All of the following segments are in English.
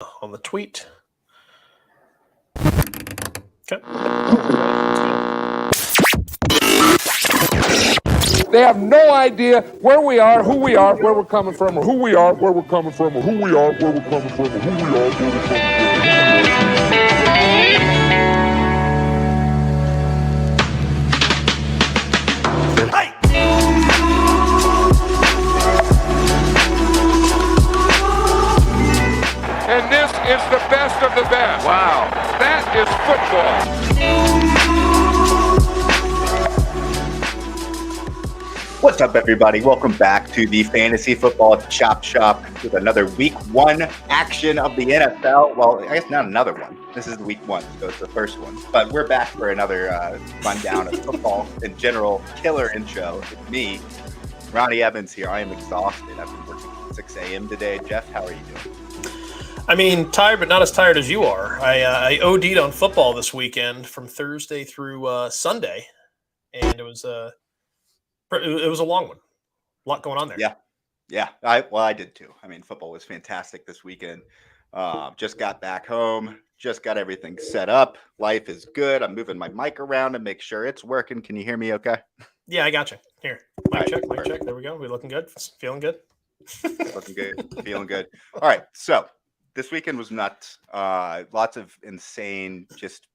on the tweet. Okay. They have no idea where we are, who we are, where we're coming from, or who we are, where we're coming from, or who we are, where we're coming from, or who we are, where we're coming from. Hey! And this is the best of the best. Wow. That is football. What's up, everybody? Welcome back to the Fantasy Football Chop Shop with another Week 1 action of the NFL. Well, I guess not another one. This is Week 1, so it's the first one. But we're back for another rundown of football in general. Killer intro. It's me, Ronnie Evans here. I am exhausted. I've been working at 6 a.m. today. Jeff, how are you doing? I mean, tired, but not as tired as you are. I OD'd on football this weekend from Thursday through Sunday, and it was a long one. A lot going on there. Yeah. I did too. I mean, football was fantastic this weekend. Just got back home. Just got everything set up. Life is good. I'm moving my mic around to make sure it's working. Can you hear me okay? Yeah, I got you. Here. Mic check. There we go. We looking good? Feeling good? Looking good. Feeling good. All right. So this weekend was nuts. Lots of insane, just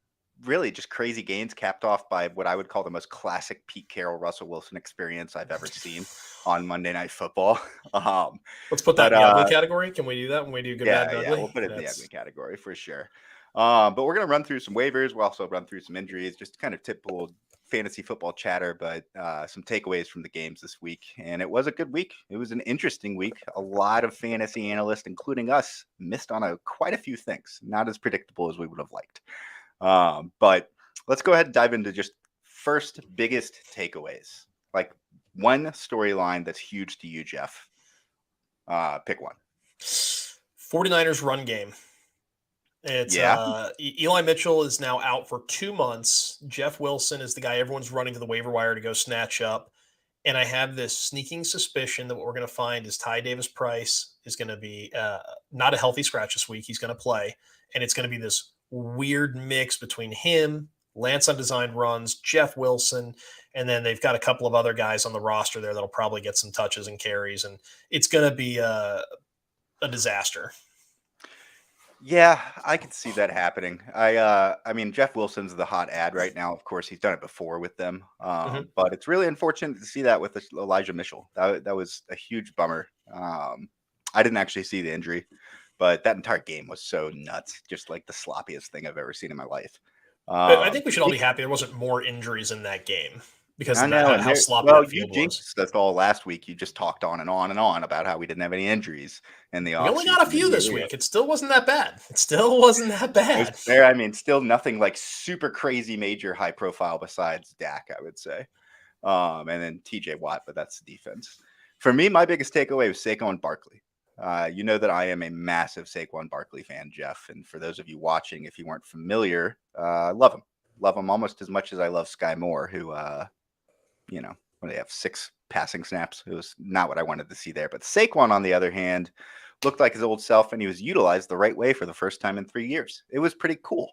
crazy games, capped off by what I would call the most classic Pete Carroll, Russell Wilson experience I've ever seen on Monday Night Football. Let's put that in the ugly category. Can we do that when we do good, bad, ugly? Yeah, we'll put it in the ugly category for sure. But we're going to run through some waivers. We'll also run through some injuries, just kind of typical fantasy football chatter, but some takeaways from the games this week. And it was a good week. It was an interesting week. A lot of fantasy analysts, including us, missed on quite a few things. Not as predictable as we would have liked. But let's go ahead and dive into just first biggest takeaways. Like one storyline that's huge to you, Jeff. Pick one. 49ers run game. It's Eli Mitchell is now out for 2 months. Jeff Wilson is the guy everyone's running to the waiver wire to go snatch up. And I have this sneaking suspicion that what we're going to find is Ty Davis-Price is going to be not a healthy scratch this week. He's going to play. And it's going to be this weird mix between him, Lance on designed runs, Jeff Wilson, and then they've got a couple of other guys on the roster there that'll probably get some touches and carries, and it's going to be a disaster. Yeah, I could see that happening. I mean, Jeff Wilson's the hot ad right now. Of course, he's done it before with them, but it's really unfortunate to see that with Elijah Mitchell. That was a huge bummer. I didn't actually see the injury, but that entire game was so nuts, just like the sloppiest thing I've ever seen in my life. I think we should all be happy there wasn't more injuries in that game because I know, how sloppy that field was. Jinxed us all last week. You just talked on and on and on about how we didn't have any injuries in the offseason. We only got a few this week. It still wasn't that bad. I mean, still nothing like super crazy major high profile besides Dak, I would say. And then TJ Watt, but that's the defense. For me, my biggest takeaway was Saquon Barkley. You know that I am a massive Saquon Barkley fan, Jeff. And for those of you watching, if you weren't familiar, love him. Love him almost as much as I love Sky Moore, who, when they have 6 passing snaps, it was not what I wanted to see there. But Saquon, on the other hand, looked like his old self, and he was utilized the right way for the first time in 3 years. It was pretty cool.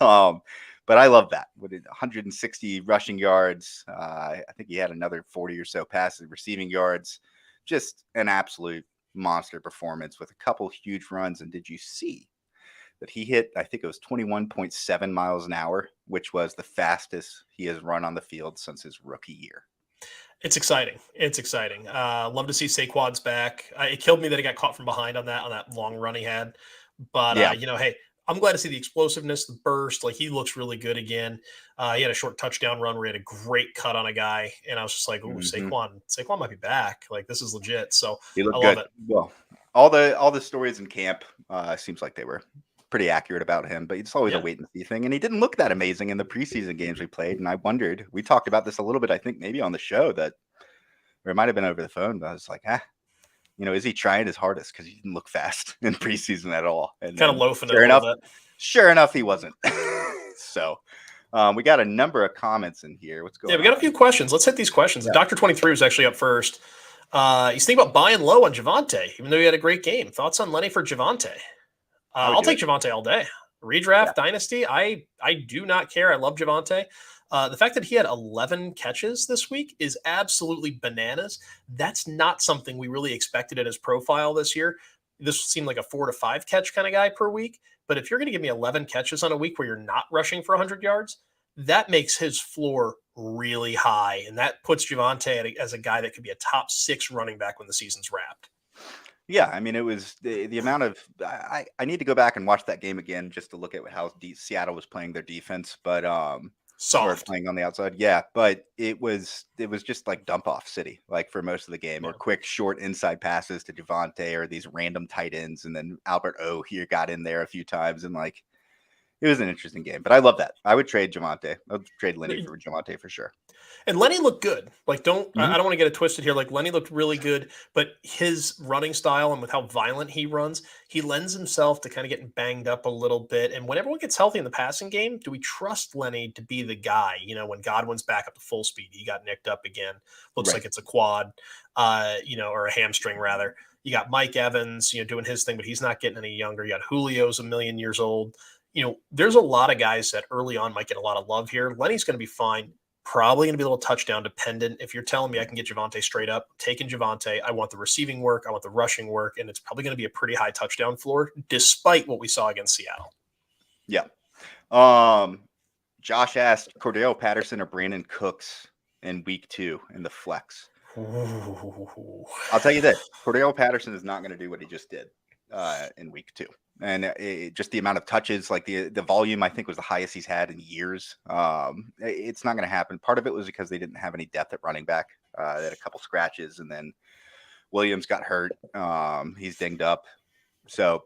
But I love that. With 160 rushing yards, I think he had another 40 or so passing receiving yards. Just an absolute monster performance with a couple huge runs. And did you see that he hit, I think it was 21.7 miles an hour, which was the fastest he has run on the field since his rookie year. It's exciting. Love to see Saquon's back. It killed me that he got caught from behind on that long run he had. But, hey, I'm glad to see the explosiveness, the burst. Like, he looks really good again. He had a short touchdown run where he had a great cut on a guy. And I was just like, ooh, Saquon might be back. Like, this is legit. So he looked I love good. it. Well, all the stories in camp seems like they were pretty accurate about him, but it's always a wait and see thing. And he didn't look that amazing in the preseason games we played. And I wondered, we talked about this a little bit, I think maybe on the show, or it might have been over the phone, but I was like, is he trying his hardest? Because he didn't look fast in preseason at all. And kind of loafing it a little bit. Sure enough, he wasn't. So we got a number of comments in here. What's going on? Yeah, we got a few questions. Let's hit these questions. Yeah. Dr. 23 was actually up first. He's thinking about buying low on Javonte, even though he had a great game. Thoughts on Lenny for Javonte? I'll take Javonte all day. Redraft, Dynasty, I do not care. I love Javonte. The fact that he had 11 catches this week is absolutely bananas. That's not something we really expected in his profile this year. This seemed like a 4 to 5 catch kind of guy per week. But if you're going to give me 11 catches on a week where you're not rushing for 100 yards, that makes his floor really high. And that puts Javonte as a guy that could be a top 6 running back when the season's wrapped. Yeah, I mean, it was the amount of I need to go back and watch that game again just to look at how Seattle was playing their defense, but soft playing on the outside. Yeah, but it was just like dump off city, like for most of the game, or quick short inside passes to Javonte or these random tight ends, and then Albert O here got in there a few times, and like it was an interesting game. But I love that. I would trade Javonte. I would trade Lenny for Javonte for sure. And Lenny looked good. Like, I don't want to get it twisted here. Like, Lenny looked really good, but his running style and with how violent he runs, he lends himself to kind of getting banged up a little bit. And when everyone gets healthy in the passing game, do we trust Lenny to be the guy? You know, when Godwin's back up to full speed, he got nicked up again. Looks like it's a quad, or a hamstring rather. You got Mike Evans, doing his thing, but he's not getting any younger. You got Julio's a million years old. There's a lot of guys that early on might get a lot of love here. Lenny's going to be fine. Probably going to be a little touchdown dependent. If you're telling me I can get Javonte straight up, taking Javonte, I want the receiving work, I want the rushing work, and it's probably going to be a pretty high touchdown floor, despite what we saw against Seattle. Yeah. Josh asked Cordell Patterson or Brandon Cooks in week 2 in the flex. Ooh. I'll tell you this: Cordell Patterson is not going to do what he just did in week 2. And just the amount of touches, like the volume, I think was the highest he's had in years. It's not going to happen. Part of it was because they didn't have any depth at running back. They had a couple scratches, and then Williams got hurt. He's dinged up. So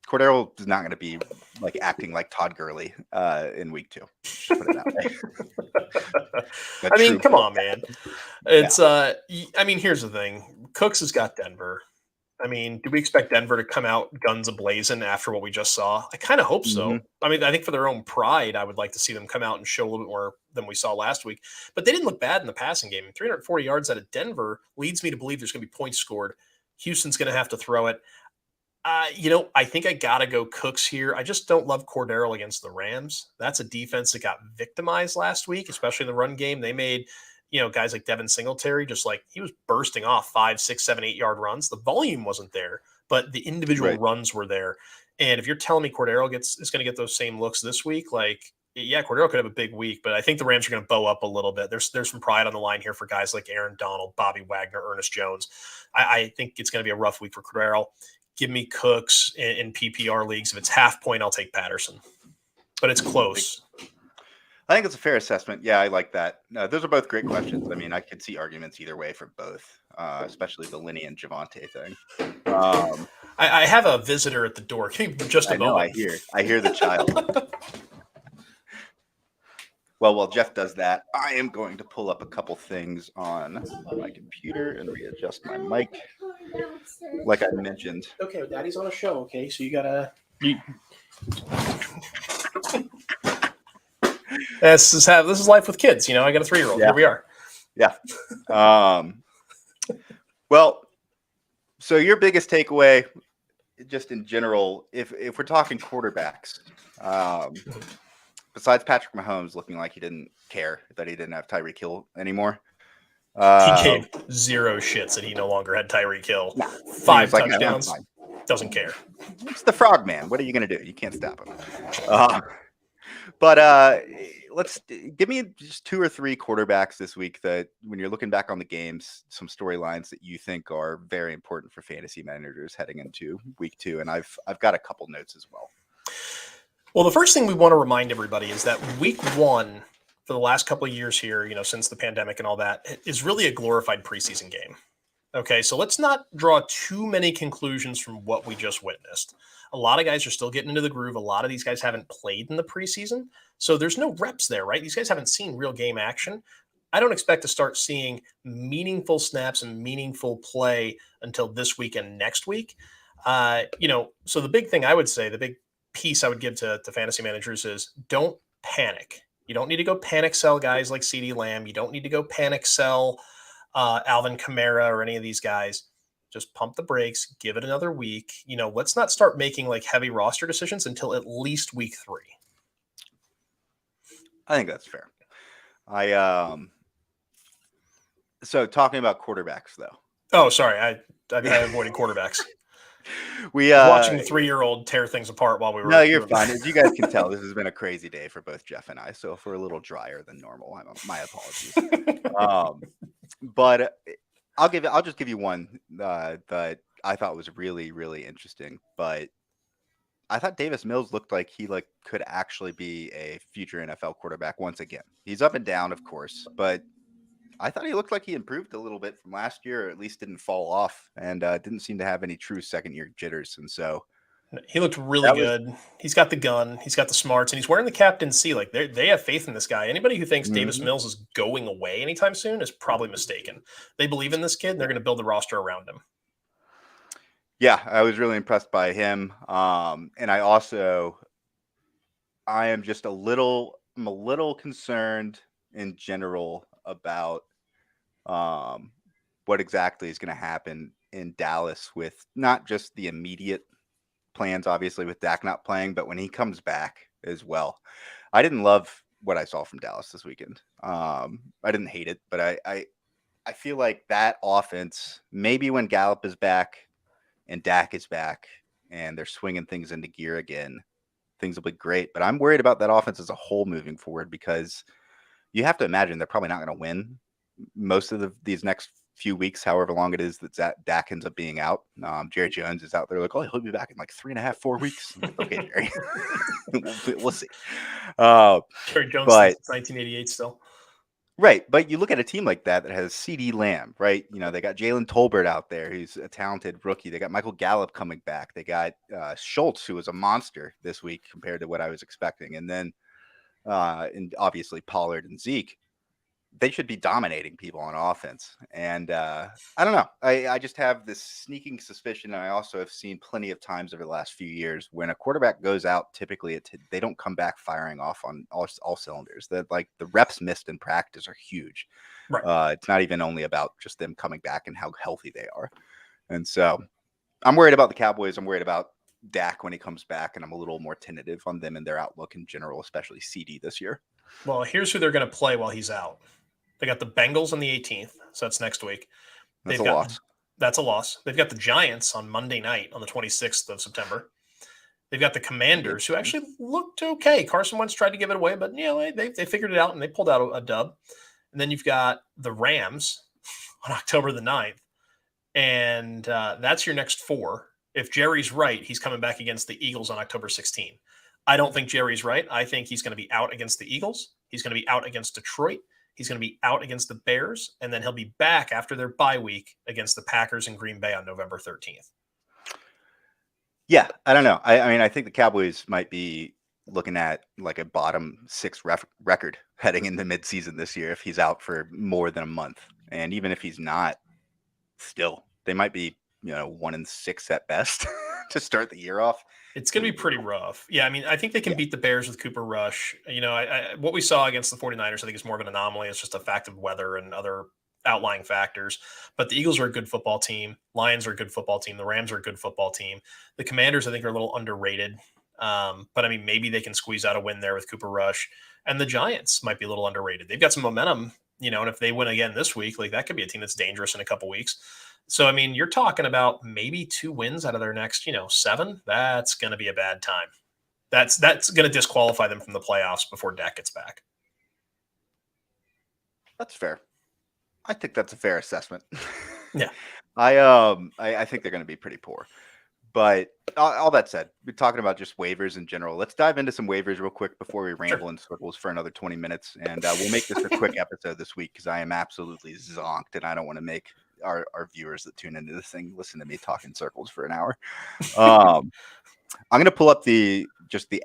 Cordero is not going to be like acting like Todd Gurley in week 2. Put it that way. I mean, come on, man. It's here's the thing. Cooks has got Denver. I mean, do we expect Denver to come out guns a-blazing after what we just saw? I kind of hope so. I mean, I think for their own pride, I would like to see them come out and show a little bit more than we saw last week. But they didn't look bad in the passing game. 340 yards out of Denver leads me to believe there's going to be points scored. Houston's going to have to throw it. I think I got to go Cooks here. I just don't love Cordero against the Rams. That's a defense that got victimized last week, especially in the run game. They made guys like Devin Singletary, just like he was bursting off 5, 6, 7, 8 yard runs. The volume wasn't there, but the individual runs were there. And if you're telling me Cordero is going to get those same looks this week, Cordero could have a big week, but I think the Rams are going to bow up a little bit. There's some pride on the line here for guys like Aaron Donald, Bobby Wagner, Ernest Jones. I think it's going to be a rough week for Cordero. Give me Cooks in PPR leagues. If it's half point, I'll take Patterson, but it's close. I think it's a fair assessment. Yeah, I like that. No, those are both great questions. I mean, I could see arguments either way for both, especially the Lenny and Javonte thing. I have a visitor at the door. Give me just a moment. I hear the child. Well, while Jeff does that, I am going to pull up a couple things on my computer and readjust my mic, like I mentioned. Okay, well, Daddy's on a show. Okay, so you gotta. This is life with kids. I got a 3-year-old. Yeah. Here we are. Yeah. Well, so your biggest takeaway, just in general, if we're talking quarterbacks, besides Patrick Mahomes looking like he didn't care that he didn't have Tyreek Hill anymore. He gave zero shits that he no longer had Tyreek Hill. 5 touchdowns. Doesn't care. It's the frog man. What are you going to do? You can't stop him. But let's give me just 2 or 3 quarterbacks this week that when you're looking back on the games, some storylines that you think are very important for fantasy managers heading into week 2. And I've got a couple notes as well. Well, the first thing we want to remind everybody is that week 1 for the last couple of years here, since the pandemic and all that, is really a glorified preseason game. Okay, so let's not draw too many conclusions from what we just witnessed. A lot of guys are still getting into the groove. A lot of these guys haven't played in the preseason, so there's no reps there, right? These guys haven't seen real game action. I don't expect to start seeing meaningful snaps and meaningful play until this week and next week. So the big thing I would say, the big piece I would give to fantasy managers is don't panic. You don't need to go panic sell guys like CeeDee Lamb. You don't need to go panic sell Alvin Kamara or any of these guys. Just pump the brakes, give it another week. Let's not start making like heavy roster decisions until at least week 3. I think that's fair. So talking about quarterbacks though. Oh, sorry. I avoided quarterbacks. We watching the 3-year-old tear things apart while we were. No, you're fine. As you guys can tell, this has been a crazy day for both Jeff and I. So if we're a little drier than normal, my apologies. But I'll just give you one that I thought was really, really interesting. But I thought Davis Mills looked like he could actually be a future NFL quarterback once again. He's up and down, of course, but I thought he looked like he improved a little bit from last year, or at least didn't fall off, and didn't seem to have any true second-year jitters. And so he looked really good. He's got the gun, he's got the smarts, and he's wearing the captain C. Like they have faith in this guy. Anybody who thinks Davis Mills is going away anytime soon is probably mistaken. They believe in this kid, and they're going to build the roster around him. Yeah, I was really impressed by him. And I am just a little concerned in general about what exactly is going to happen in Dallas with not just the immediate plans, obviously, with Dak not playing, but when he comes back as well. I didn't love what I saw from Dallas this weekend. I didn't hate it, but I feel like that offense, maybe when Gallup is back and Dak is back and they're swinging things into gear again, things will be great. But I'm worried about that offense as a whole moving forward, because you have to imagine they're probably not going to win most of these next few weeks, however long it is that Dak ends up being out. Jerry Jones is out there like, oh, he'll be back in like 3.5, 4 weeks. Okay, Jerry. We'll see. Jerry Jones since 1988 still. Right, but you look at a team like that has CeeDee Lamb, right? They got Jalen Tolbert out there, who's a talented rookie. They got Michael Gallup coming back. They got Schultz, who was a monster this week compared to what I was expecting. And then and obviously Pollard and Zeke. They should be dominating people on offense. And I don't know. I just have this sneaking suspicion. And I also have seen plenty of times over the last few years when a quarterback goes out, typically they don't come back firing off on all cylinders. That the reps missed in practice are huge. Right. It's not even only about just them coming back and how healthy they are. And so I'm worried about the Cowboys. I'm worried about Dak when he comes back, and I'm a little more tentative on them and their outlook in general, especially CD this year. Well, here's who they're going to play while he's out. They got the Bengals on the 18th, so that's next week. That's a loss. That's a loss. They've got the Giants on Monday night on the 26th of September. They've got the Commanders, who actually looked okay. Carson Wentz tried to give it away, but they figured it out and they pulled out a dub. And then you've got the Rams on October the 9th, and that's your next 4. If Jerry's right, he's coming back against the Eagles on October 16th. I don't think Jerry's right. I think he's going to be out against the Eagles. He's going to be out against Detroit. He's going to be out against the Bears, and then he'll be back after their bye week against the Packers in Green Bay on November 13th. Yeah, I don't know. I mean, I think the Cowboys might be looking at like a bottom 6 record heading into midseason this year if he's out for more than a month. And even if he's not, still, they might be 1-6 at best to start the year off. It's going to be pretty rough. Yeah, I mean, I think they can beat the Bears with Cooper Rush. What we saw against the 49ers, I think is more of an anomaly. It's just a fact of weather and other outlying factors. But the Eagles are a good football team. Lions are a good football team. The Rams are a good football team. The Commanders, I think, are a little underrated. But, I mean, maybe they can squeeze out a win there with Cooper Rush. And the Giants might be a little underrated. They've got some momentum, and if they win again this week, that could be a team that's dangerous in a couple weeks. So, I mean, you're talking about maybe 2 wins out of their next, 7. That's going to be a bad time. That's going to disqualify them from the playoffs before Dak gets back. That's fair. I think that's a fair assessment. Yeah. I think they're going to be pretty poor. But all that said, we're talking about just waivers in general. Let's dive into some waivers real quick before we ramble in circles for another 20 minutes. And we'll make this a quick episode this week because I am absolutely zonked and I don't want to make our viewers that tune into this thing listen to me talk in circles for an hour. I'm going to pull up the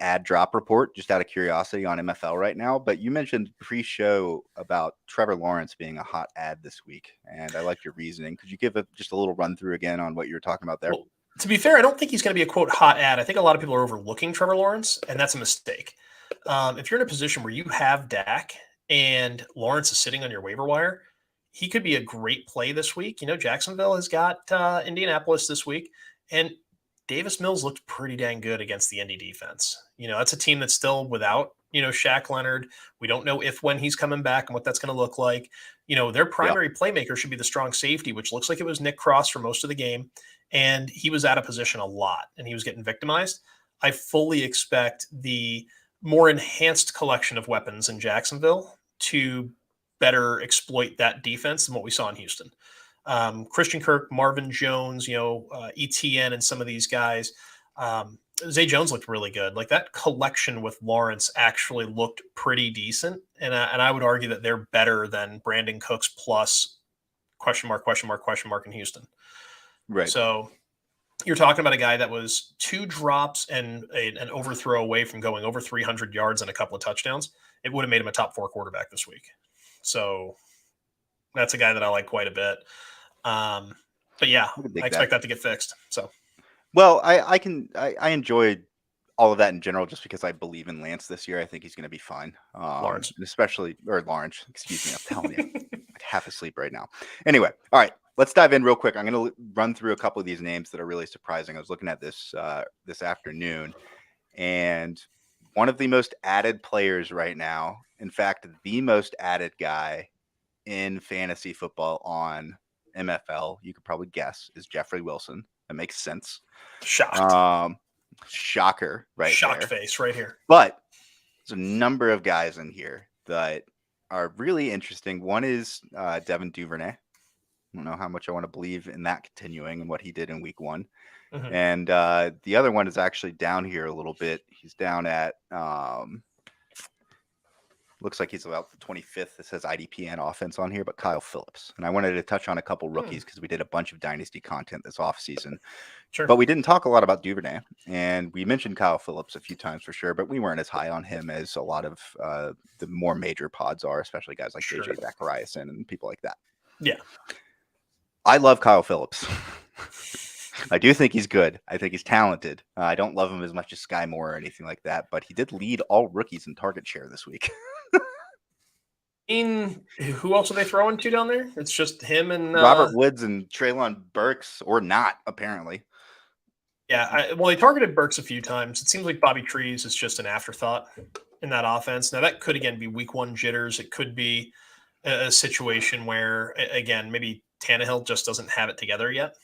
ad drop report just out of curiosity on MFL right now. But you mentioned pre-show about Trevor Lawrence being a hot ad this week, and I like your reasoning. Could you give just a little run through again on what you were talking about there? Well, to be fair, I don't think he's going to be a quote hot ad. I think a lot of people are overlooking Trevor Lawrence, and that's a mistake. If you're in a position where you have Dak and Lawrence is sitting on your waiver wire, he could be a great play this week. Jacksonville has got Indianapolis this week, and Davis Mills looked pretty dang good against the Indy defense. That's a team that's still without, Shaq Leonard. We don't know when he's coming back and what that's going to look like. Their primary playmaker should be the strong safety, which looks like it was Nick Cross for most of the game. And he was out of position a lot and he was getting victimized. I fully expect the more enhanced collection of weapons in Jacksonville to better exploit that defense than what we saw in Houston. Christian Kirk, Marvin Jones, ETN, and some of these guys. Zay Jones looked really good. Like that collection with Lawrence actually looked pretty decent, and I would argue that they're better than Brandon Cooks plus question mark in Houston. Right. So you're talking about a guy that was 2 drops and an overthrow away from going over 300 yards and a couple of touchdowns. It would have made him a top 4 quarterback this week. So that's a guy that I like quite a bit. But yeah, I expect that to get fixed. So, well, I enjoyed all of that in general just because I believe in Lance this year. I think he's going to be fine. Lawrence, excuse me. I'm telling you, I'm half asleep right now. Anyway, all right, let's dive in real quick. I'm going to run through a couple of these names that are really surprising. I was looking at this this afternoon, and one of the most added players right now, in fact, the most added guy in fantasy football on MFL, you could probably guess, is Jeffrey Wilson. That makes sense. Shocked. Shocker, right? Shocked there. Face right here. But there's a number of guys in here that are really interesting. One is Devin Duvernay. I don't know how much I want to believe in that continuing and what he did in week 1. Mm-hmm. And the other one is actually down here a little bit. He's down at looks like he's about the 25th. It says IDP and offense on here, but Kyle Phillips. And I wanted to touch on a couple rookies because we did a bunch of dynasty content this offseason. Sure. But we didn't talk a lot about Duvernay. And we mentioned Kyle Phillips a few times for sure, but we weren't as high on him as a lot of the more major pods are, especially guys like JJ Zachariason and people like that. Yeah. I love Kyle Phillips. I do think he's good. I think he's talented. I don't love him as much as Sky Moore or anything like that, but he did lead all rookies in target share this week. Who else are they throwing to down there? It's just him and Robert Woods and Treylon Burks, or not, apparently. Yeah, they targeted Burks a few times. It seems like Bobby Trees is just an afterthought in that offense. Now, that could, again, be week 1 jitters. It could be a situation where, again, maybe Tannehill just doesn't have it together yet.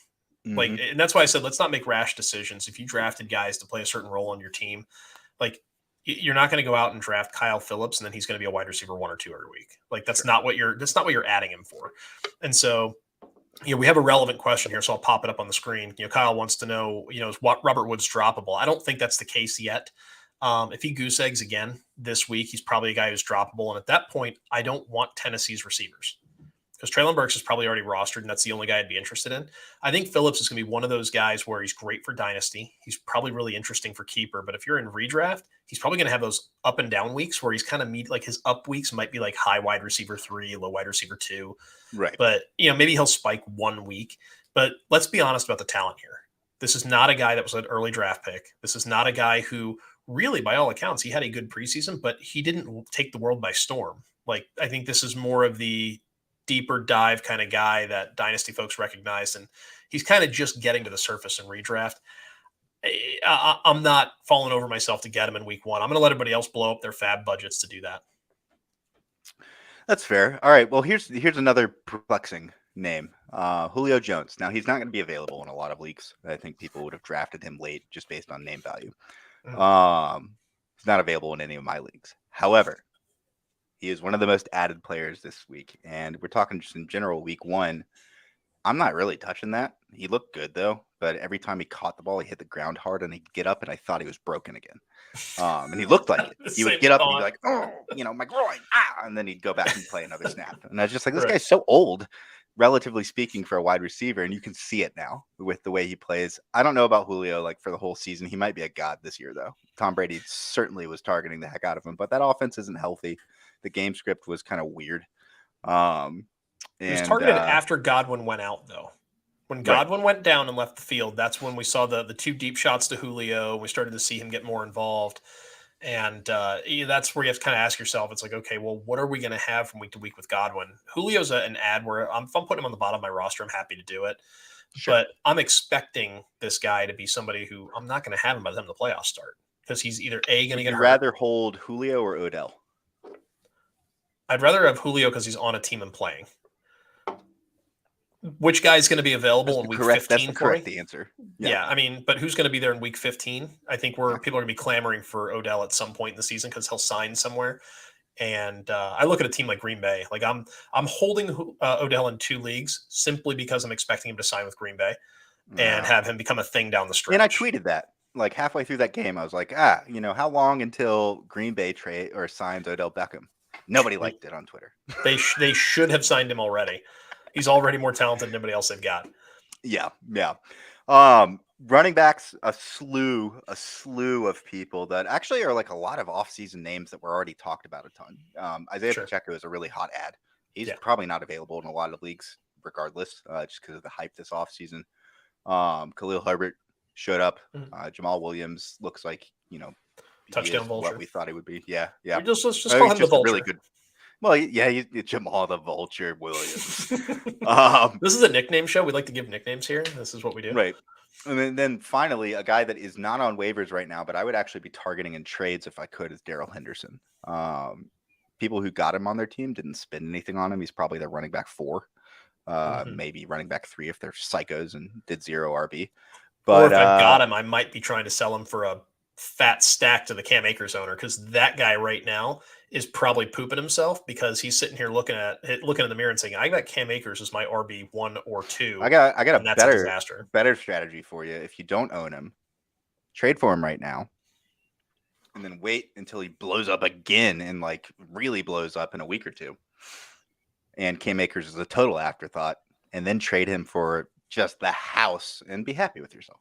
Mm-hmm. And that's why I said, let's not make rash decisions. If you drafted guys to play a certain role on your team, you're not going to go out and draft Kyle Phillips and then he's going to be a wide receiver 1 or 2 every week. That's not what you're adding him for. And so, we have a relevant question here, so I'll pop it up on the screen. Kyle wants to know, is Robert Woods droppable? I don't think that's the case yet. If he goose eggs again this week, he's probably a guy who's droppable. And at that point, I don't want Tennessee's receivers because Treylon Burks is probably already rostered, and that's the only guy I'd be interested in. I think Phillips is going to be one of those guys where he's great for dynasty. He's probably really interesting for keeper, but if you're in redraft, he's probably going to have those up and down weeks where he's kind of his up weeks might be like high wide receiver 3, low wide receiver 2. Right. But, maybe he'll spike 1 week. But let's be honest about the talent here. This is not a guy that was an early draft pick. This is not a guy who really, by all accounts, he had a good preseason, but he didn't take the world by storm. I think this is more of the deeper dive kind of guy that dynasty folks recognize, and he's kind of just getting to the surface in redraft. I'm not falling over myself to get him in week 1. I'm going to let everybody else blow up their fab budgets to do that. That's fair. All right. Well, here's another perplexing name, Julio Jones. Now, he's not going to be available in a lot of leagues. I think people would have drafted him late just based on name value. He's not available in any of my leagues. However, he is one of the most added players this week. And we're talking just in general, week 1. I'm not really touching that. He looked good, though. But every time he caught the ball, he hit the ground hard and he'd get up, and I thought he was broken again. And he looked like it. He would get up and he'd be like, oh, my groin. And then he'd go back and play another snap. And I was just like, this guy's so old, relatively speaking, for a wide receiver. And you can see it now with the way he plays. I don't know about Julio, for the whole season. He might be a god this year, though. Tom Brady certainly was targeting the heck out of him. But that offense isn't healthy. The game script was kind of weird. He was targeted after Godwin went out, though. When Godwin went down and left the field, that's when we saw the 2 deep shots to Julio. We started to see him get more involved. And that's where you have to kind of ask yourself, it's like, okay, well, what are we going to have from week to week with Godwin? Julio's an ad where if I'm putting him on the bottom of my roster, I'm happy to do it. Sure. But I'm expecting this guy to be somebody who I'm not going to have him by the time the playoffs start, because he's either going to get hurt. Would you rather hold Julio or Odell? I'd rather have Julio because he's on a team and playing. Which guy's going to be available in week 15? That's the correct answer. Yeah, I mean, but who's going to be there in week 15? I think people are going to be clamoring for Odell at some point in the season because he'll sign somewhere. And I look at a team like Green Bay. Like I'm holding Odell in 2 leagues simply because I'm expecting him to sign with Green Bay and have him become a thing down the stretch. And I tweeted that like halfway through that game. I was like, how long until Green Bay trade or signs Odell Beckham? Nobody liked it on Twitter. They should have signed him already. He's already more talented than anybody else they've got. Yeah. Running backs, a slew of people that actually are like a lot of offseason names that were already talked about a ton. Isaiah Pacheco is a really hot ad. He's probably not available in a lot of leagues regardless, just because of the hype this offseason. Khalil Herbert showed up. Jamal Williams looks like, touchdown vulture. What we thought he would be. Yeah. Let's just call him the vulture. Really good. Well, yeah, Jamal the Vulture Williams. This is a nickname show. We like to give nicknames here. This is what we do. Right. And then finally, a guy that is not on waivers right now, but I would actually be targeting in trades if I could, is Darrell Henderson. People who got him on their team didn't spend anything on him. He's probably their running back 4, maybe running back 3 if they're psychos and did 0 RB. But or if I got him, I might be trying to sell him for a fat stack to the Cam Akers owner, because that guy right now is probably pooping himself because he's sitting here looking in the mirror and saying, I got Cam Akers as my RB 1 or 2. I got a better strategy for you. If you don't own him, trade for him right now and then wait until he blows up again and like really blows up in a week or 2. And Cam Akers is a total afterthought, and then trade him for just the house and be happy with yourself.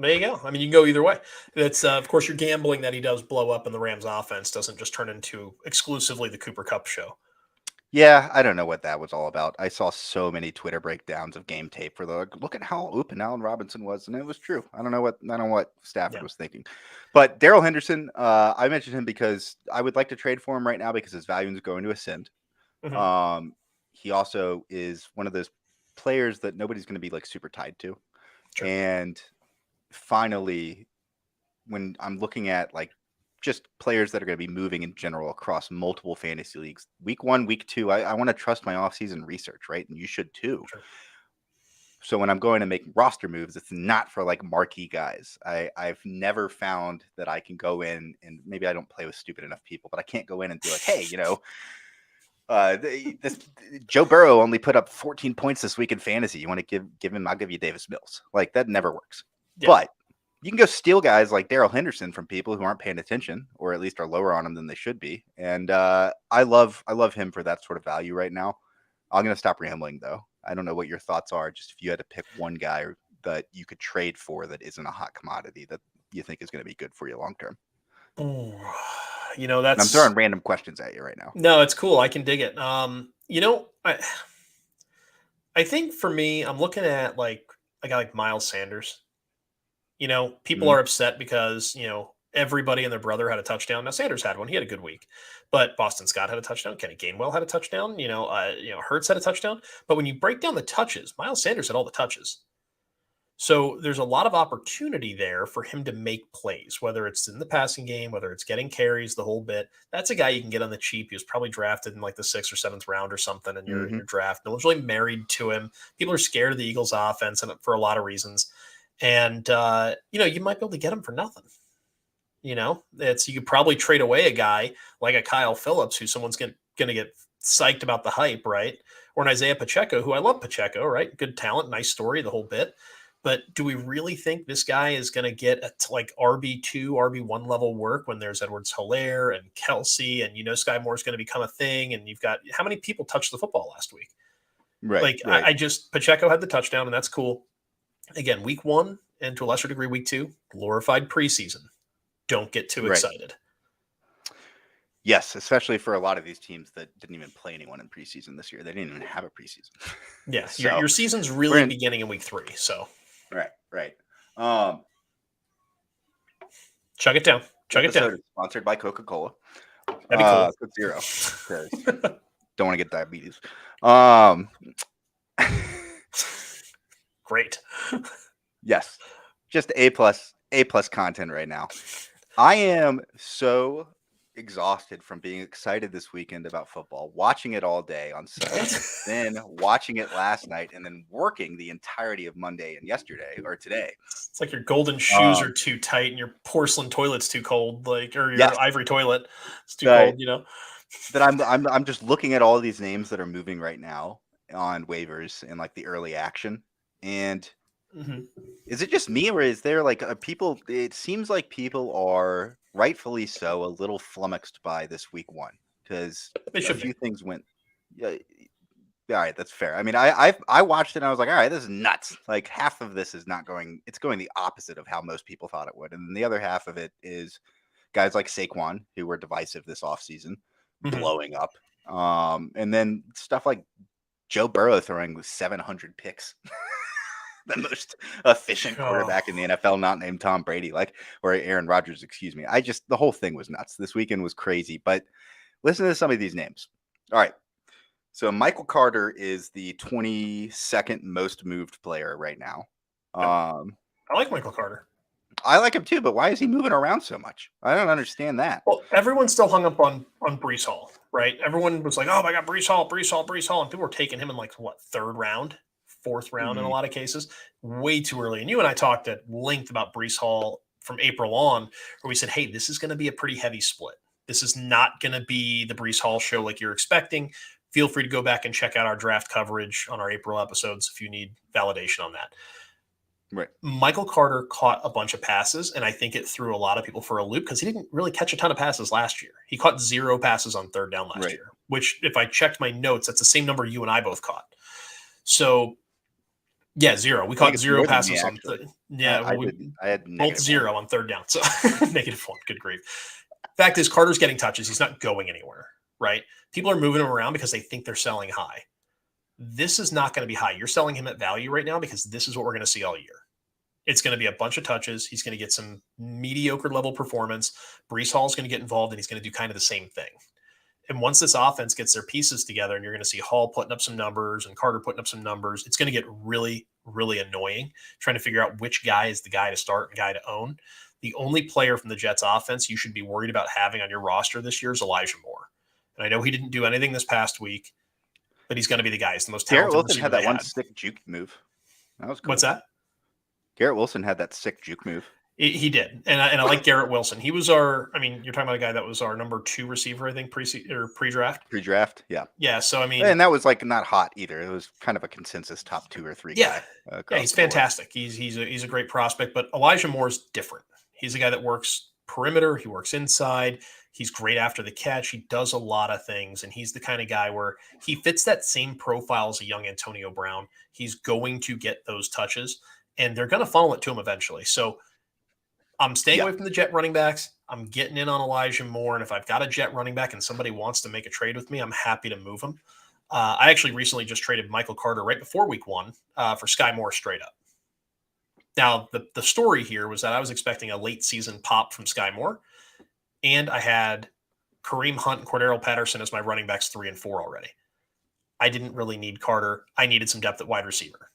There you go. I mean, you can go either way. That's of course, you're gambling that he does blow up and the Rams offense doesn't just turn into exclusively the Cooper Kupp show. Yeah, I don't know what that was all about. I saw so many Twitter breakdowns of game tape for look at how open Allen Robinson was, and it was true. I don't know what Stafford was thinking. But Darrell Henderson, I mentioned him because I would like to trade for him right now because his value is going to ascend. Mm-hmm. He also is one of those players that nobody's going to be like super tied to. Sure. And finally, when I'm looking at like just players that are going to be moving in general across multiple fantasy leagues, week 1, week 2, I want to trust my offseason research, right? And you should too. Sure. So when I'm going to make roster moves, it's not for like marquee guys. I've never found that I can go in, and maybe I don't play with stupid enough people, but I can't go in and be like, hey, this Joe Burrow only put up 14 points this week in fantasy. You want to give him? I'll give you Davis Mills. Like that never works. Yeah. But you can go steal guys like Darrell Henderson from people who aren't paying attention, or at least are lower on him than they should be. And I love him for that sort of value right now. I'm going to stop rambling though. I don't know what your thoughts are. Just if you had to pick one guy that you could trade for that isn't a hot commodity that you think is going to be good for you long term. That's. I'm throwing random questions at you right now. No, it's cool. I can dig it. I think for me, I'm looking at like a guy like Miles Sanders. People are upset because, everybody and their brother had a touchdown. Now, Sanders had one. He had a good week. But Boston Scott had a touchdown. Kenny Gainwell had a touchdown. Hurts had a touchdown. But when you break down the touches, Miles Sanders had all the touches. So there's a lot of opportunity there for him to make plays, whether it's in the passing game, whether it's getting carries, the whole bit. That's a guy you can get on the cheap. He was probably drafted in like the 6th or 7th round or something in your draft. No one's really married to him. People are scared of the Eagles offense and for a lot of reasons. And, you might be able to get him for nothing. You could probably trade away a guy like a Kyle Phillips, who someone's going to get psyched about the hype, right? Or an Isaiah Pacheco, who I love Pacheco, right? Good talent, nice story, the whole bit. But do we really think this guy is going to get like RB2, RB1 level work when there's Edwards-Helaire and Kelsey and Sky Moore's going to become a thing? And you've got how many people touched the football last week? Right. Pacheco had the touchdown, and that's cool. Again, week 1 and to a lesser degree week 2, glorified preseason. Don't get too excited. Yes, especially for a lot of these teams that didn't even play anyone in preseason this year. They didn't even have a preseason. Yeah, so your season's really beginning in week 3. So right. Chug it down. Chug it down. Is sponsored by Coca-Cola. That'd be cool. Coke Zero. Don't want to get diabetes. Great. Yes. Just A+ content right now. I am so exhausted from being excited this weekend about football, watching it all day on Sunday, then watching it last night, and then working the entirety of Monday and yesterday or today. It's like your golden shoes are too tight and your porcelain toilet's too cold, or your ivory toilet is too cold. That I'm just looking at all these names that are moving right now on waivers and like the early action, and is it just me, or is there like people? It seems like people are rightfully so a little flummoxed by this week one because a few things went. Yeah, all right, that's fair. I mean, I watched it and I was like, all right, this is nuts. Like half of this is not going. It's going the opposite of how most people thought it would, and then the other half of it is guys like Saquon who were divisive this offseason, blowing up, and then stuff like Joe Burrow throwing 700 picks. The most efficient quarterback in the NFL, not named Tom Brady, or Aaron Rodgers, excuse me. The whole thing was nuts. This weekend was crazy, but listen to some of these names. All right. So Michael Carter is the 22nd most moved player right now. I like Michael Carter. I like him too, but why is he moving around so much? I don't understand that. Well, everyone's still hung up on Breece Hall, right? Everyone was like, oh my God, Breece Hall. And people were taking him in third round, fourth round in a lot of cases, way too early. And you and I talked at length about Breece Hall from April on, where we said, hey, this is going to be a pretty heavy split. This is not going to be the Breece Hall show like you're expecting. Feel free to go back and check out our draft coverage on our April episodes if you need validation on that. Right. Michael Carter caught a bunch of passes, and I think it threw a lot of people for a loop because he didn't really catch a ton of passes last year. He caught 0 passes on third down last year, which if I checked my notes, that's the same number you and I both caught. So, yeah, 0. We caught 0 passes on I had both 0 on third down. So -1. Good grief. Fact is, Carter's getting touches. He's not going anywhere, right? People are moving him around because they think they're selling high. This is not going to be high. You're selling him at value right now because this is what we're going to see all year. It's going to be a bunch of touches. He's going to get some mediocre level performance. Breece Hall is going to get involved, and he's going to do kind of the same thing. And once this offense gets their pieces together, and you're going to see Hall putting up some numbers and Carter putting up some numbers, it's going to get really, really annoying trying to figure out which guy is the guy to start and guy to own. The only player from the Jets offense you should be worried about having on your roster this year is Elijah Moore. And I know he didn't do anything this past week, but he's going to be the guy. He's the most talented Garrett Wilson receiver had that one sick juke move. That was cool. What's that? Garrett Wilson had that sick juke move. He did. And I like Garrett Wilson. He was you're talking about a guy that was our number 2 receiver, I think, pre-draft. Pre-draft, yeah. Yeah, so and that was not hot either. It was kind of a consensus top 2 or 3 guy. Yeah, he's fantastic. He's a great prospect, but Elijah Moore's different. He's a guy that works perimeter, he works inside. He's great after the catch. He does a lot of things, and he's the kind of guy where he fits that same profile as a young Antonio Brown. He's going to get those touches, and they're going to funnel it to him eventually. So I'm staying away from the Jet running backs. I'm getting in on Elijah Moore, and if I've got a Jet running back and somebody wants to make a trade with me, I'm happy to move him. I actually recently just traded Michael Carter right before week 1 for Sky Moore straight up. Now, the story here was that I was expecting a late season pop from Sky Moore, and I had Kareem Hunt and Cordero Patterson as my running backs 3 and 4 already. I didn't really need Carter. I needed some depth at wide receiver.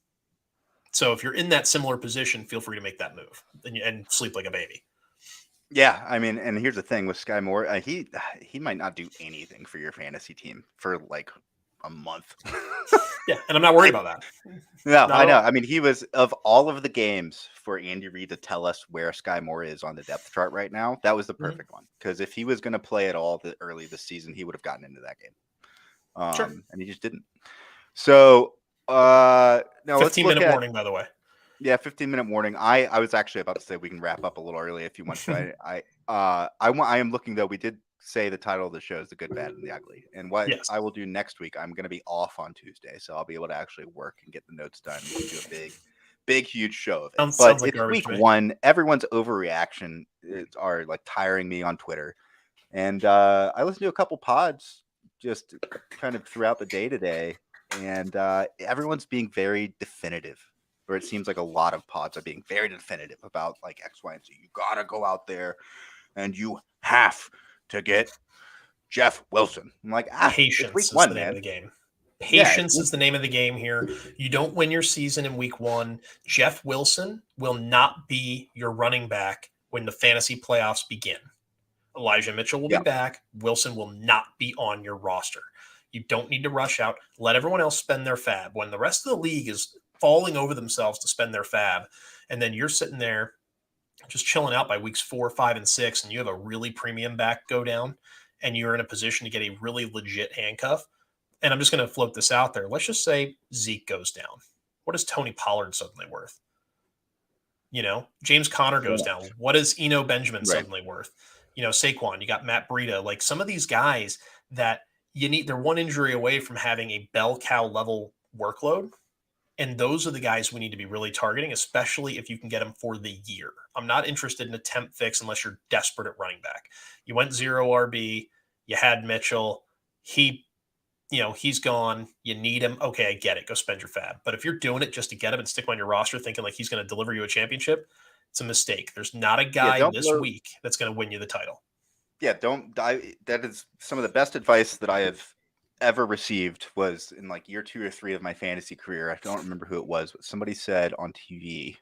So if you're in that similar position, feel free to make that move and sleep like a baby. Yeah, I mean, and here's the thing with Sky Moore, he might not do anything for your fantasy team for a month. Yeah, and I'm not worried about that. No, I know. I mean, he was, of all of the games for Andy Reid to tell us where Sky Moore is on the depth chart right now, that was the perfect one. Because if he was going to play at all early this season, he would have gotten into that game. Sure. And he just didn't. So, no, 15-minute warning, by the way. Yeah, 15-minute warning. I was actually about to say we can wrap up a little early if you want to. I am looking, though. We did say the title of the show is The Good, Bad, and the Ugly. And what I will do next week, I'm going to be off on Tuesday, so I'll be able to actually work and get the notes done and do a big, huge show of it. But it's week 1. Everyone's overreaction are tiring me on Twitter. And I listened to a couple pods just kind of throughout the day today, and everyone's being very definitive. Or it seems like a lot of pods are being very definitive about X, Y, and Z. You got to go out there and you have to get Jeff Wilson. I'm like, patience week is one, the name man. of the game. Patience is the name of the game here. You don't win your season in week one. Jeff Wilson will not be your running back when the fantasy playoffs begin. Elijah Mitchell will be back. Wilson will not be on your roster. You don't need to rush out. Let everyone else spend their fab. When the rest of the league is falling over themselves to spend their fab, and then you're sitting there just chilling out by weeks 4, 5, and 6, and you have a really premium back go down, and you're in a position to get a really legit handcuff. And I'm just going to float this out there. Let's just say Zeke goes down. What is Tony Pollard suddenly worth? James Conner goes down. What is Eno Benjamin suddenly worth? Saquon, you got Matt Breida. Like some of these guys that you need, they're one injury away from having a bell cow level workload. And those are the guys we need to be really targeting, especially if you can get them for the year. I'm not interested in a temp fix unless you're desperate at running back. You went 0 RB. You had Mitchell. He's gone. You need him. Okay, I get it. Go spend your fab. But if you're doing it just to get him and stick him on your roster thinking like he's going to deliver you a championship, it's a mistake. There's not a guy week that's going to win you the title. Yeah, don't die. That is some of the best advice that I have ever received was in like year 2 or 3 of my fantasy career. I don't remember who it was, but somebody said on TV,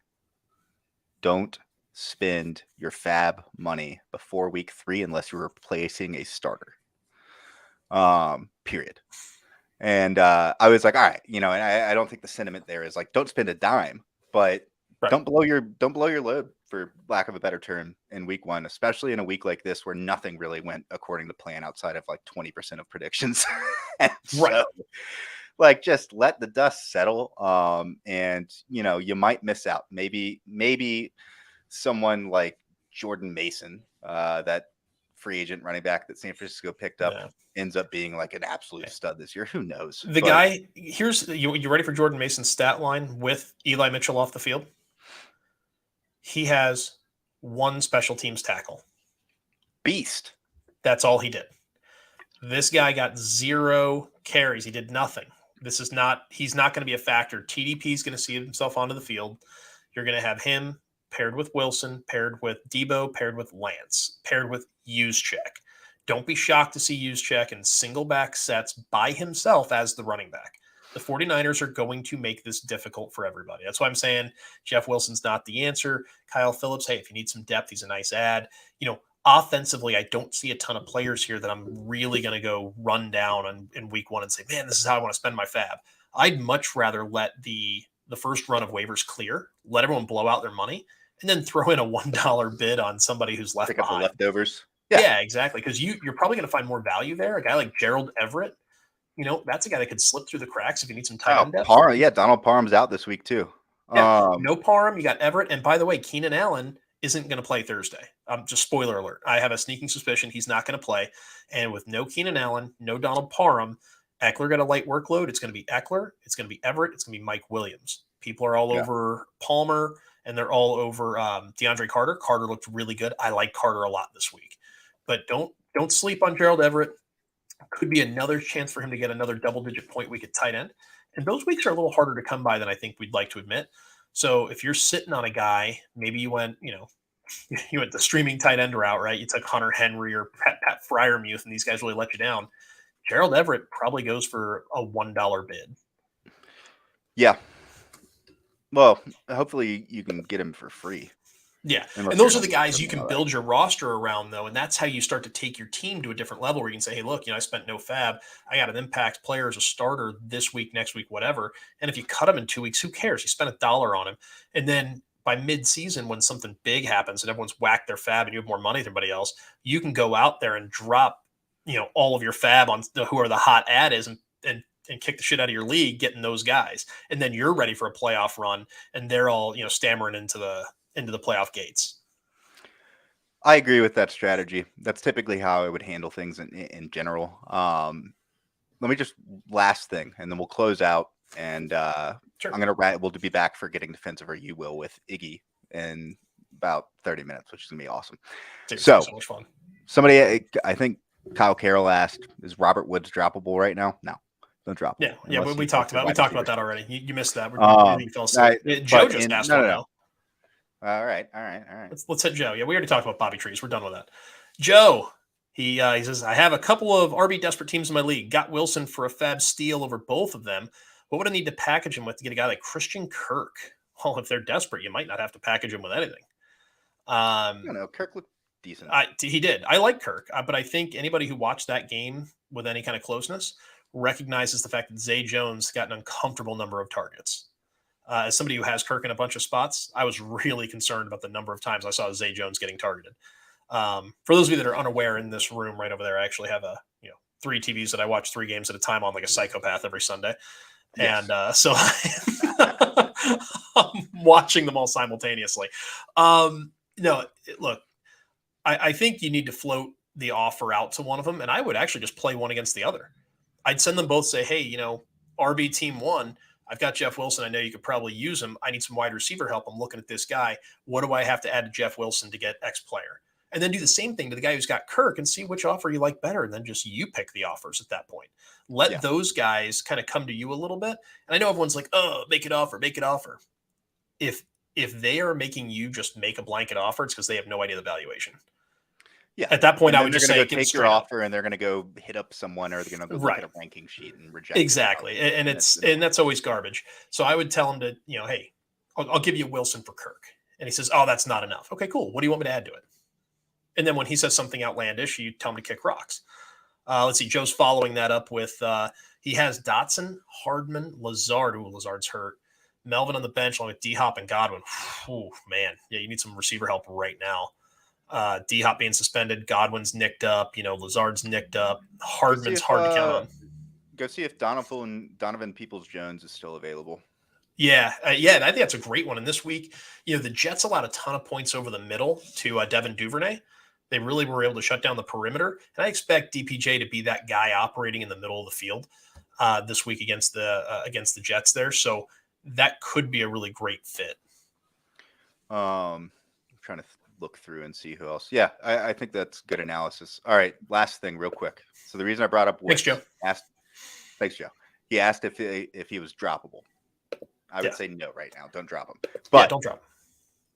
don't spend your fab money before week 3 unless you're replacing a starter. Period. And I was like, all right, and I don't think the sentiment there is like, don't spend a dime, but don't blow your load, for lack of a better term, in week 1, especially in a week like this where nothing really went according to plan outside of like 20% of predictions. So, like, just let the dust settle. And you might miss out. Maybe someone like Jordan Mason, that free agent running back that San Francisco picked up, ends up being like an absolute stud this year. Who knows? Guy, here's you ready for Jordan Mason's stat line with Eli Mitchell off the field? He has 1 special teams tackle. Beast. That's all he did. This guy got 0 carries. He did nothing. He's not going to be a factor. TDP is going to see himself onto the field. You're going to have him paired with Wilson, paired with Debo, paired with Lance, paired with Juszczyk. Don't be shocked to see Juszczyk in single back sets by himself as the running back. The 49ers are going to make this difficult for everybody. That's why I'm saying Jeff Wilson's not the answer. Kyle Phillips, hey, if you need some depth, he's a nice add. Offensively, I don't see a ton of players here that I'm really going to go run down in week 1 and say, man, this is how I want to spend my fab. I'd much rather let the first run of waivers clear, let everyone blow out their money, and then throw in a $1 bid on somebody who's left behind. Pick up the leftovers. Yeah, exactly. Because you're probably going to find more value there. A guy like Gerald Everett, that's a guy that could slip through the cracks if you need some tight end depth. Donald Parham's out this week too. Yeah, no Parham. You got Everett. And by the way, Keenan Allen isn't going to play Thursday. Just spoiler alert. I have a sneaking suspicion he's not going to play. And with no Keenan Allen, no Donald Parham, Eckler got a light workload. It's going to be Eckler. It's going to be Everett. It's going to be Mike Williams. People are all over Palmer, and they're all over DeAndre Carter. Carter looked really good. I like Carter a lot this week. But don't sleep on Gerald Everett. Could be another chance for him to get another double-digit point week at tight end. And those weeks are a little harder to come by than I think we'd like to admit. So if you're sitting on a guy, maybe you went the streaming tight end route, right? You took Hunter Henry or Pat Freiermuth, and these guys really let you down. Gerald Everett probably goes for a $1 bid. Yeah. Well, hopefully you can get him for free. Yeah, and those are the guys you can build your roster around, though, and that's how you start to take your team to a different level where you can say, hey, look, I spent no fab. I got an impact player as a starter this week, next week, whatever. And if you cut him in 2 weeks, who cares? You spent $1 on him. And then by mid-season, when something big happens and everyone's whacked their fab and you have more money than everybody else, you can go out there and drop, all of your fab on who are the hot add is and kick the shit out of your league getting those guys. And then you're ready for a playoff run, and they're all, stammering into the playoff gates. I agree with that strategy. That's typically how I would handle things in general. Let me just last thing, and then we'll close out. And Sure. We'll be back for getting defensive, or you will, with Iggy in about 30 minutes, which is gonna be awesome. So much fun. Somebody, I think Kyle Carroll asked, is Robert Woods droppable right now? No. Don't drop. Yeah. We talked about that already. You missed that. Joe just asked one now. All right. Let's hit Joe. Yeah, we already talked about Bobby Trees. We're done with that. Joe, he says, I have a couple of RB desperate teams in my league. Got Wilson for a fab steal over both of them. What would I need to package him with to get a guy like Christian Kirk? Well, if they're desperate, you might not have to package him with anything. I don't know. Kirk looked decent. He did. I like Kirk, but I think anybody who watched that game with any kind of closeness recognizes the fact that Zay Jones got an uncomfortable number of targets. As somebody who has Kirk in a bunch of spots, I was really concerned about the number of times I saw Zay Jones getting targeted. For those of you that are unaware, in this room right over there, I actually have 3 TVs that I watch 3 games at a time on like a psychopath every Sunday. Yes. And so I'm watching them all simultaneously. Look, I think you need to float the offer out to one of them, and I would actually just play one against the other. I'd send them both, say, hey, RB team 1, I've got Jeff Wilson. I know you could probably use him. I need some wide receiver help. I'm looking at this guy. What do I have to add to Jeff Wilson to get X player? And then do the same thing to the guy who's got Kirk and see which offer you like better. And then just you pick the offers at that point. Let those guys kind of come to you a little bit. And I know everyone's like, oh, make it offer. If they are making you just make a blanket offer, it's because they have no idea the valuation. Yeah. At that point, I would just say, take your offer, and they're going to go hit up someone, or they're going to go look at a ranking sheet and reject. Exactly, and that's always garbage. So I would tell him to, hey, I'll give you Wilson for Kirk, and he says, oh, that's not enough. Okay, cool. What do you want me to add to it? And then when he says something outlandish, you tell him to kick rocks. Let's see. Joe's following that up with he has Dotson, Hardman, Lazard. Ooh, Lazard's hurt. Melvin on the bench along with D-Hop and Godwin. Ooh, man, yeah, you need some receiver help right now. D-Hop being suspended, Godwin's nicked up, Lazard's nicked up, Hardman's hard to count on. Go see if Donovan Peoples-Jones is still available. Yeah, I think that's a great one. And this week, the Jets allowed a ton of points over the middle to Devin Duvernay. They really were able to shut down the perimeter, and I expect DPJ to be that guy operating in the middle of the field this week against the Jets there. So that could be a really great fit. I'm trying to look through and see who else. Yeah, I think that's good analysis. All right, last thing real quick. So the reason I brought up Thanks, Joe. Thanks, Joe. He asked if he was droppable. I would say no right now. Don't drop him. But don't drop him.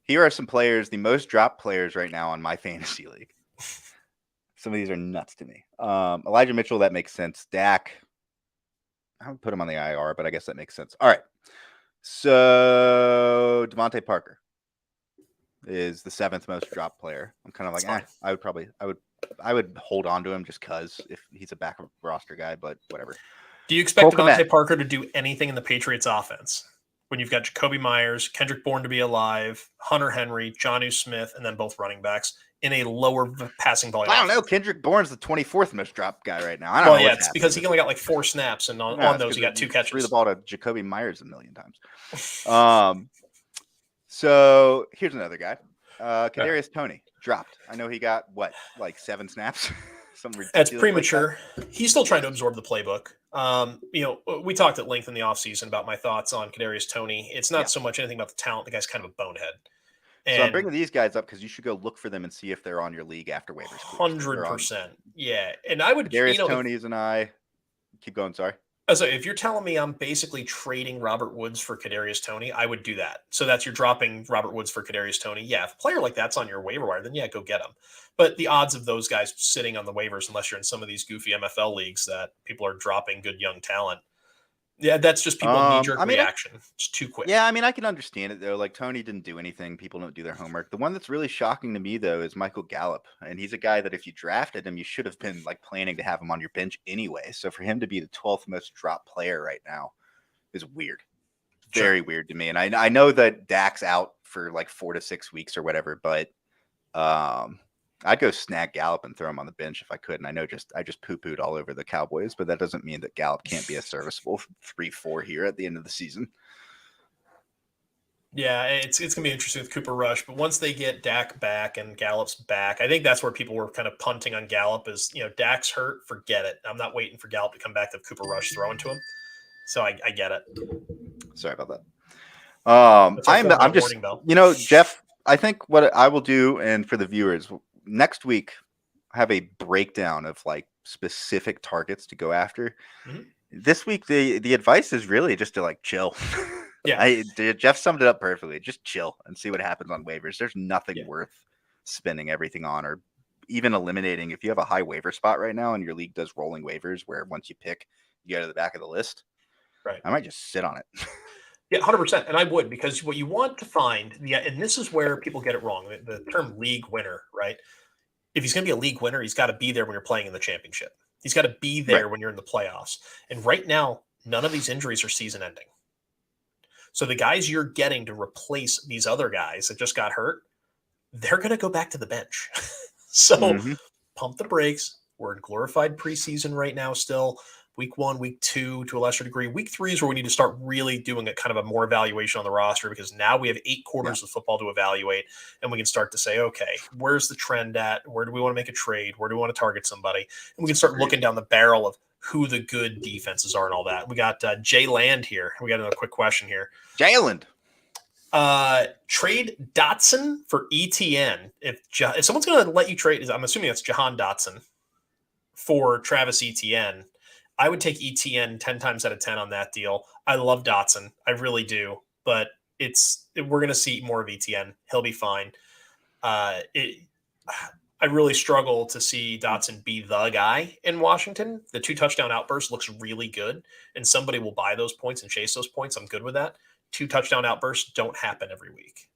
Here are some players, the most dropped players right now on my fantasy league. Some of these are nuts to me. Elijah Mitchell, that makes sense. Dak, I would put him on the IR, but I guess that makes sense. All right. So Devontae Parker is the 7th most dropped player. I'm kind of like, I would hold on to him just because if he's a backup roster guy, but whatever. Do you expect Devontae Parker to do anything in the Patriots offense when you've got Jacoby Myers, Kendrick Bourne to be alive, Hunter Henry, Jonnu Smith, and then both running backs in a lower passing volume? I don't know. Kendrick Bourne's the 24th most dropped guy right now. I don't know. It's because he only got like 4 snaps, and on those he got 2 catches. Threw the ball to Jacoby Myers a million times. So here's another guy. Kadarius Toney dropped. I know he got like 7 snaps. That's premature. He's still trying to absorb the playbook. We talked at length in the offseason about my thoughts on Kadarius Toney. It's not so much anything about the talent. The guy's kind of a bonehead. So I'm bringing these guys up because you should go look for them and see if they're on your league after waivers. 100%. Yeah. And I would Kadarius Toney's and I keep going. Sorry. So if you're telling me I'm basically trading Robert Woods for Kadarius Toney, I would do that. So that's you're dropping Robert Woods for Kadarius Toney. Yeah, if a player like that's on your waiver wire, then go get him. But the odds of those guys sitting on the waivers, unless you're in some of these goofy MFL leagues that people are dropping good young talent, that's just people knee-jerk reaction. It's too quick. Yeah, I can understand it though. Like Toney didn't do anything. People don't do their homework. The one that's really shocking to me though is Michael Gallup, and he's a guy that if you drafted him, you should have been like planning to have him on your bench anyway. So for him to be the 12th most dropped player right now is weird, very weird to me. And I know that Dak's out for like 4 to 6 weeks or whatever, but I'd go snag Gallup and throw him on the bench if I could. And I know I just poo-pooed all over the Cowboys, but that doesn't mean that Gallup can't be a serviceable 3-4 here at the end of the season. Yeah, it's going to be interesting with Cooper Rush. But once they get Dak back and Gallup's back, I think that's where people were kind of punting on Gallup is, Dak's hurt, forget it. I'm not waiting for Gallup to come back to Cooper Rush throwing to him. So I get it. Sorry about that. I'm just, Jeff, I think what I will do, and for the viewers, next week, have a breakdown of like specific targets to go after. Mm-hmm. This week, the advice is really just to like chill. Yeah, Jeff summed it up perfectly. Just chill and see what happens on waivers. There's nothing worth spending everything on, or even eliminating. If you have a high waiver spot right now and your league does rolling waivers, where once you pick, you go to the back of the list. Right. I might just sit on it. Yeah, 100%. And I would, because what you want to find, and this is where people get it wrong, the term league winner, right? If he's going to be a league winner, he's got to be there when you're playing in the championship. He's got to be there when you're in the playoffs. And right now, none of these injuries are season ending. So the guys you're getting to replace these other guys that just got hurt, they're going to go back to the bench. So pump the brakes. We're in glorified preseason right now still. Week 1, week 2 to a lesser degree. Week 3 is where we need to start really doing a kind of a more evaluation on the roster, because now we have 8 quarters of football to evaluate, and we can start to say, okay, where's the trend at? Where do we want to make a trade? Where do we want to target somebody? And we can start looking down the barrel of who the good defenses are and all that. We got Jay Land here. We got another quick question here. Jayland. Trade Dotson for ETN. If someone's going to let you trade, I'm assuming that's Jahan Dotson for Travis Etienne. I would take ETN 10 times out of 10 on that deal. I love Dotson. I really do. But we're going to see more of ETN. He'll be fine. I really struggle to see Dotson be the guy in Washington. The 2 touchdown outburst looks really good, and somebody will buy those points and chase those points. I'm good with that. 2 touchdown outbursts don't happen every week.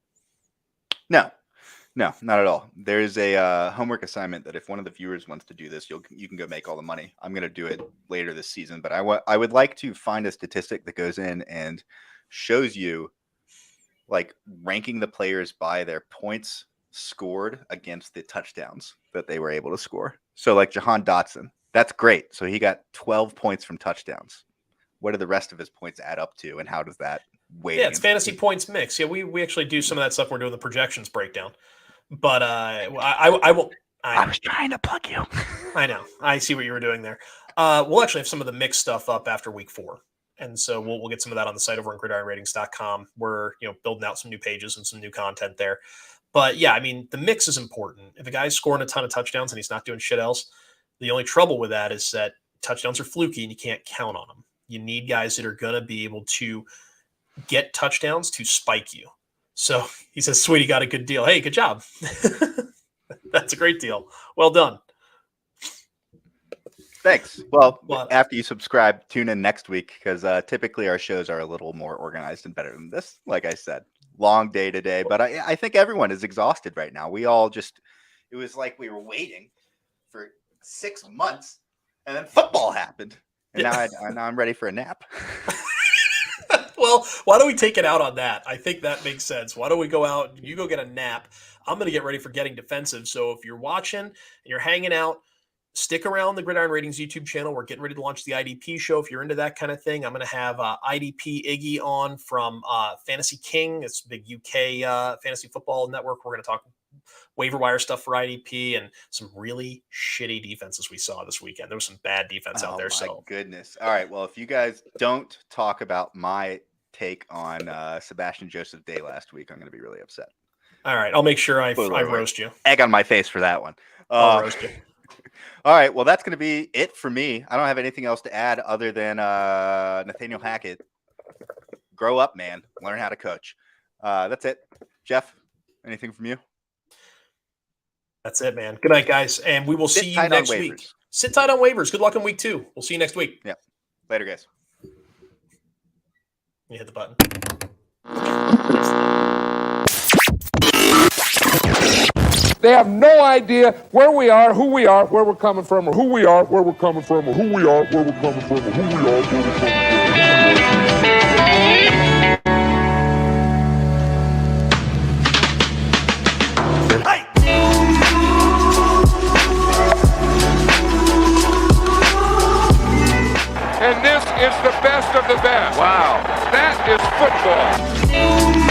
No, not at all. There's a homework assignment that if one of the viewers wants to do this, you can go make all the money. I'm going to do it later this season, but I would like to find a statistic that goes in and shows you like ranking the players by their points scored against the touchdowns that they were able to score. So like Jahan Dotson, that's great. So he got 12 points from touchdowns. What do the rest of his points add up to, and how does that weigh? Yeah, it's fantasy points mix. Yeah, we actually do some of that stuff. We're doing the projections breakdown. But I will. I was trying to plug you. I know. I see what you were doing there. We'll actually have some of the mix stuff up after week 4. And so we'll get some of that on the site over on gridironratings.com. We're building out some new pages and some new content there. But yeah, I mean, the mix is important. If a guy's scoring a ton of touchdowns and he's not doing shit else, the only trouble with that is that touchdowns are fluky and you can't count on them. You need guys that are going to be able to get touchdowns to spike you. So he says, sweetie, got a good deal. Hey, good job. That's a great deal. Well done. Thanks. Well, after you subscribe, tune in next week, because typically our shows are a little more organized and better than this. Like I said, long day today, but I think everyone is exhausted right now. We all it was like we were waiting for 6 months, and then football happened. And now I'm ready for a nap. Well, why don't we take it out on that? I think that makes sense. Why don't we go out, you go get a nap. I'm going to get ready for getting defensive. So if you're watching and you're hanging out, stick around the Gridiron Ratings YouTube channel. We're getting ready to launch the IDP show. If you're into that kind of thing, I'm going to have IDP Iggy on from Fantasy King. It's a big UK fantasy football network. We're going to talk waiver wire stuff for IDP and some really shitty defenses we saw this weekend. There was some bad defense out there. Oh, my goodness. All right. Well, if you guys don't talk about my take on Sebastian Joseph Day last week, I'm going to be really upset. All right. I'll make sure I roast you. Egg on my face for that one. I'll roast you. All right. Well, that's going to be it for me. I don't have anything else to add other than Nathaniel Hackett. Grow up, man. Learn how to coach. That's it. Jeff, anything from you? That's it, man. Good night, guys. And we will see you next week. Sit tight on waivers. Good luck in week 2. We'll see you next week. Yeah. Later, guys. You hit the button. They have no idea where we are, who we are, where we're coming from, or who we are, where we're coming from, or who we are, where we're coming from, or who we are, where we're coming from. And this is the best of the best. Wow. That is football.